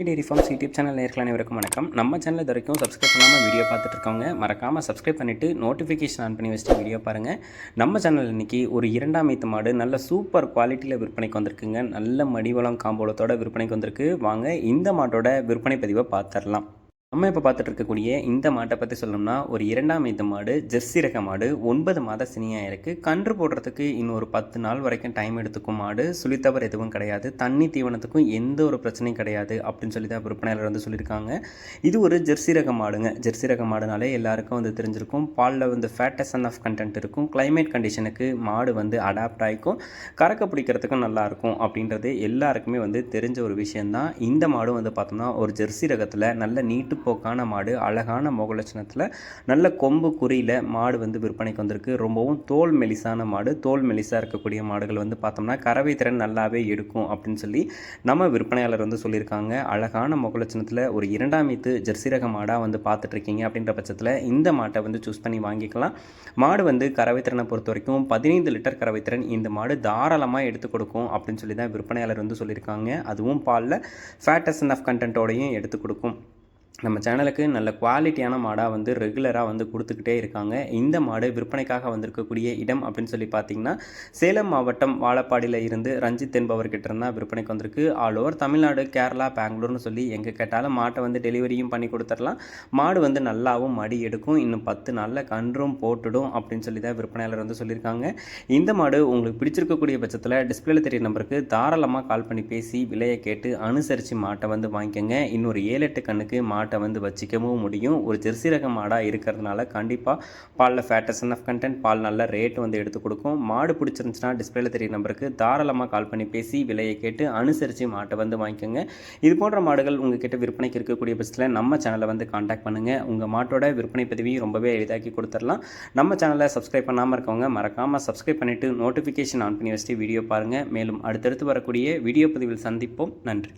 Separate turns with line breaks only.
Dairy forms YouTube channel நேயர்கள் அனைவருக்கும் வணக்கம். நம்ம சேனல் இது வரைக்கும் சப்ஸ்கிரைப் பண்ணாமல் வீடியோ பார்த்துட்டு இருக்கவங்க மறக்காமல் சப்ஸ்கிரைப் பண்ணிவிட்டு நோட்டிஃபிகேஷன் ஆன் பண்ணி வச்சுட்டு வீடியோ பாருங்கள். நம்ம சேனல் இன்றைக்கி ஒரு இரண்டாம் ஈத்து மாடு நல்ல சூப்பர் குவாலிட்டியில் விற்பனைக்கு வந்திருக்குங்க. நல்ல மடிவளம் காம்போலத்தோட விற்பனைக்கு வந்திருக்கு. வாங்க இந்த மாட்டோட விற்பனை பதிவை பார்த்துடலாம். நம்ம இப்போ பார்த்துட்டு இருக்கக்கூடிய இந்த மாட்டை பற்றி சொல்லணும்னா ஒரு இரண்டாம் ஈத்து மாடு, ஜெர்சி ரக மாடு, 9 மாத சினியாக இருக்குது. கன்று போடுறதுக்கு இன்னும் ஒரு 10 நாள் வரைக்கும் டைம் எடுத்துக்கும். மாடு சுழித்தவர் எதுவும் கிடையாது, தண்ணி தீவனத்துக்கும் எந்த ஒரு பிரச்சனையும் கிடையாது அப்படின்னு சொல்லி தான் விற்பனையாளர் வந்து சொல்லியிருக்காங்க. இது ஒரு ஜெர்சி ரக மாடுங்க. ஜெர்சி ரக மாடுனாலே எல்லாருக்கும் வந்து தெரிஞ்சிருக்கும். பாலில் வந்து ஃபேட்டஸ் ஆஃப் கண்டென்ட் இருக்கும். கிளைமேட் கண்டிஷனுக்கு மாடு வந்து அடாப்ட் ஆகிக்கும், கறக்க பிடிக்கிறதுக்கும் நல்லாயிருக்கும் அப்படின்றது எல்லாருக்குமே வந்து தெரிஞ்ச ஒரு விஷயந்தான். இந்த மாடும் வந்து பார்த்தோம்னா ஒரு ஜெர்சி ரகத்தில் நல்ல நீட்டு போக்கான மாடு, அழகான முகலட்சணத்தில் நல்ல கொம்பு குறியில் மாடு வந்து விற்பனைக்கு வந்திருக்கு. ரொம்பவும் தோல் மெலிசான மாடு. தோல் மெலிசாக இருக்கக்கூடிய மாடுகள் வந்து பார்த்தோம்னா கறவை திறன் நல்லாவே எடுக்கும் அப்படின்னு சொல்லி நம்ம விற்பனையாளர் வந்து சொல்லியிருக்காங்க. அழகான முகலட்சணத்தில் ஒரு இரண்டாம் ஈத்து ஜெர்சி ரக மாடாக வந்து பார்த்துட்ருக்கீங்க அப்படின்ற பட்சத்தில் இந்த மாட்டை வந்து சூஸ் பண்ணி வாங்கிக்கலாம். மாடு வந்து கறவை திறனை பொறுத்த வரைக்கும் 15 லிட்டர் கறவை திறன் இந்த மாடு தாராளமாக எடுத்து கொடுக்கும் அப்படின்னு சொல்லி தான் விற்பனையாளர் வந்து சொல்லியிருக்காங்க. அதுவும் பாலில் ஃபேட்டஸ் ஆஃப் கண்டென்ட்டோடையும் எடுத்து கொடுக்கும். நம்ம சேனலுக்கு நல்ல குவாலிட்டியான மாடாக வந்து ரெகுலராக வந்து கொடுத்துக்கிட்டே இருக்காங்க. இந்த மாடு விற்பனைக்காக வந்திருக்கக்கூடிய இடம் அப்படின்னு சொல்லி பார்த்தீங்கன்னா சேலம் மாவட்டம் வாழப்பாடியில் இருந்து ரஞ்சித் என்பவர்கிட்ட இருந்தால் விற்பனைக்கு வந்திருக்கு. ஆல் ஓவர் தமிழ்நாடு, கேரளா, பெங்களூர்னு சொல்லி எங்கே கேட்டாலும் மாட்டை வந்து டெலிவரியும் பண்ணி கொடுத்துடலாம். மாடு வந்து நல்லாவும் மடி எடுக்கும். இன்னும் 10 நாளில் கன்றும் போட்டுடும் அப்படின்னு சொல்லி தான் விற்பனையாளர் வந்து சொல்லியிருக்காங்க. இந்த மாடு உங்களுக்கு பிடிச்சிருக்கக்கூடிய பட்சத்தில் டிஸ்பிளேல தெரிய நம்பருக்கு தாராளமாக கால் பண்ணி பேசி விலையை கேட்டு அனுசரித்து மாட்டை வந்து வாங்கிக்கோங்க. இன்னொரு 7-8 கண்ணுக்கு மாட்டை வந்து வச்சிக்கவும் முடியும். ஒரு ஜெர்சி ரக மாடாக இருக்கிறதுனால கண்டிப்பாக பாலில் ஃபேட்டஸ் ஆஃப் கண்டென்ட், பால் நல்ல ரேட் வந்து எடுத்து கொடுக்கும். மாடு பிடிச்சிருந்துச்சுன்னா டிஸ்பிளேல தெரிய நம்பருக்கு தாராளமாக கால் பண்ணி பேசி விலையை கேட்டு அனுசரித்து மாட்டை வந்து வாங்கிக்கோங்க. இது போன்ற மாடுகள் உங்ககிட்ட விற்பனைக்கு இருக்கக்கூடிய பட்சத்தில் நம்ம சேனலை வந்து காண்டாக்ட் பண்ணுங்கள். உங்கள் மாட்டோட விற்பனை பதிவையும் ரொம்பவே எளிதாக்கி கொடுத்துடலாம். நம்ம சேனலை சப்ஸ்கிரைப் பண்ணாமல் இருக்கவங்க மறக்காமல் சப்ஸ்கிரைப் பண்ணிவிட்டு நோட்டிஃபிகேஷன் ஆன் பண்ணி வச்சுட்டு வீடியோ பாருங்கள். மேலும் அடுத்தடுத்து வரக்கூடிய வீடியோ பதிவில் சந்திப்போம். நன்றி.